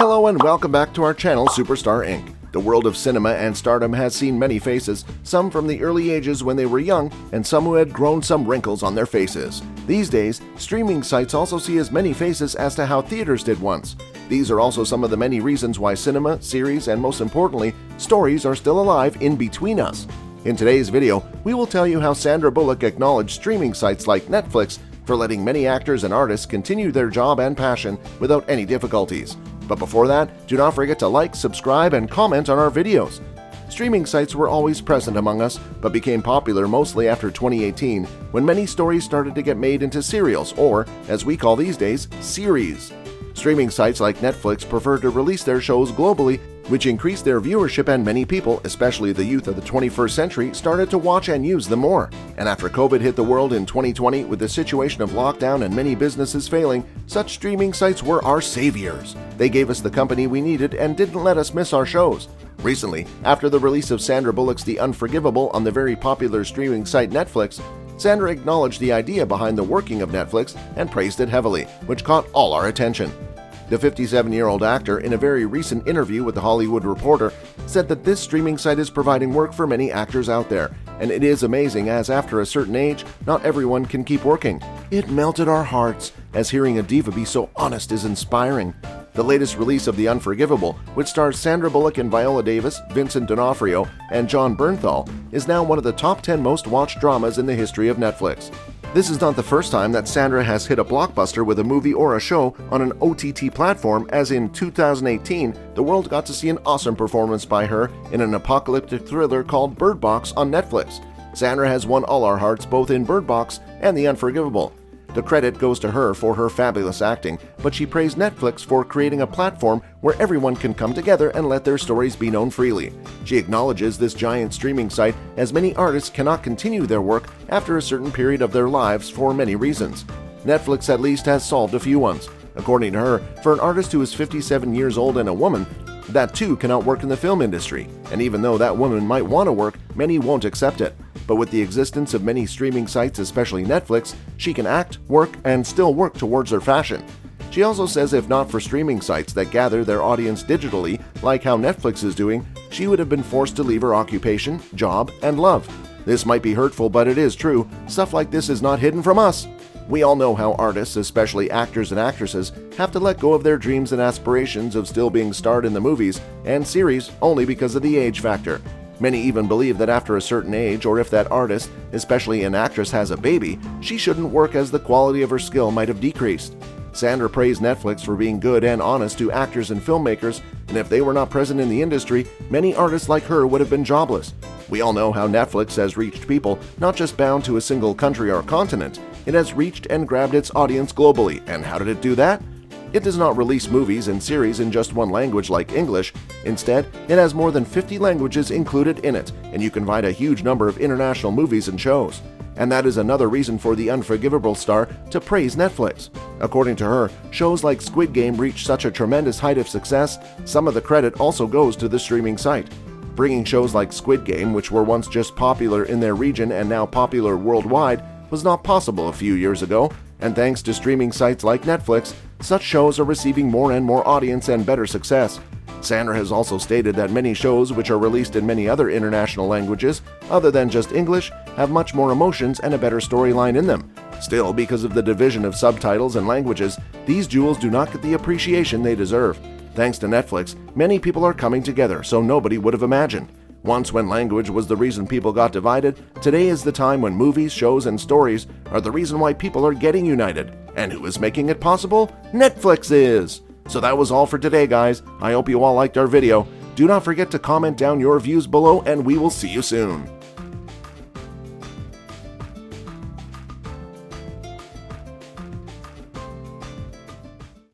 Hello and welcome back to our channel, Superstar Inc. The world of cinema and stardom has seen many faces, some from the early ages when they were young, and some who had grown some wrinkles on their faces. These days, streaming sites also see as many faces as to how theaters did once. These are also some of the many reasons why cinema, series, and most importantly, stories are still alive in between us. In today's video, we will tell you how Sandra Bullock acknowledged streaming sites like Netflix for letting many actors and artists continue their job and passion without any difficulties. But before that, do not forget to like, subscribe, and comment on our videos. Streaming sites were always present among us, but became popular mostly after 2018, when many stories started to get made into serials, or, as we call these days, series. Streaming sites like Netflix prefer to release their shows globally, which increased their viewership, and many people, especially the youth of the 21st century, started to watch and use them more. And after COVID hit the world in 2020 with the situation of lockdown and many businesses failing, such streaming sites were our saviors. They gave us the company we needed and didn't let us miss our shows. Recently, after the release of Sandra Bullock's The Unforgivable on the very popular streaming site Netflix, Sandra acknowledged the idea behind the working of Netflix and praised it heavily, which caught all our attention. The 57-year-old actor, in a very recent interview with The Hollywood Reporter, said that this streaming site is providing work for many actors out there, and it is amazing as after a certain age, not everyone can keep working. It melted our hearts, as hearing a diva be so honest is inspiring. The latest release of The Unforgivable, which stars Sandra Bullock and Viola Davis, Vincent D'Onofrio, and Jon Bernthal, is now one of the top 10 most watched dramas in the history of Netflix. This is not the first time that Sandra has hit a blockbuster with a movie or a show on an OTT platform, as in 2018, the world got to see an awesome performance by her in an apocalyptic thriller called Bird Box on Netflix. Sandra has won all our hearts both in Bird Box and The Unforgivable. The credit goes to her for her fabulous acting, but she praised Netflix for creating a platform where everyone can come together and let their stories be known freely. She acknowledges this giant streaming site, as many artists cannot continue their work after a certain period of their lives for many reasons. Netflix at least has solved a few ones. According to her, for an artist who is 57 years old and a woman, that too cannot work in the film industry, and even though that woman might want to work, many won't accept it. But with the existence of many streaming sites, especially Netflix, she can act, work, and still work towards her fashion. She also says if not for streaming sites that gather their audience digitally, like how Netflix is doing, she would have been forced to leave her occupation, job, and love. This might be hurtful, but it is true. Stuff like this is not hidden from us. We all know how artists, especially actors and actresses, have to let go of their dreams and aspirations of still being starred in the movies and series only because of the age factor. Many even believe that after a certain age, or if that artist, especially an actress, has a baby, she shouldn't work as the quality of her skill might have decreased. Sandra praised Netflix for being good and honest to actors and filmmakers, and if they were not present in the industry, many artists like her would have been jobless. We all know how Netflix has reached people, not just bound to a single country or continent. It has reached and grabbed its audience globally, and how did it do that? It does not release movies and series in just one language like English. Instead, it has more than 50 languages included in it, and you can find a huge number of international movies and shows. And that is another reason for The Unforgivable star to praise Netflix. According to her, shows like Squid Game reached such a tremendous height of success, some of the credit also goes to the streaming site. Bringing shows like Squid Game, which were once just popular in their region and now popular worldwide, was not possible a few years ago, and thanks to streaming sites like Netflix, such shows are receiving more and more audience and better success. Sandra has also stated that many shows which are released in many other international languages, other than just English, have much more emotions and a better storyline in them. Still, because of the division of subtitles and languages, these jewels do not get the appreciation they deserve. Thanks to Netflix, many people are coming together, so nobody would have imagined. Once when language was the reason people got divided, today is the time when movies, shows, and stories are the reason why people are getting united. And who is making it possible? Netflix is! So that was all for today, guys. I hope you all liked our video. Do not forget to comment down your views below, and we will see you soon.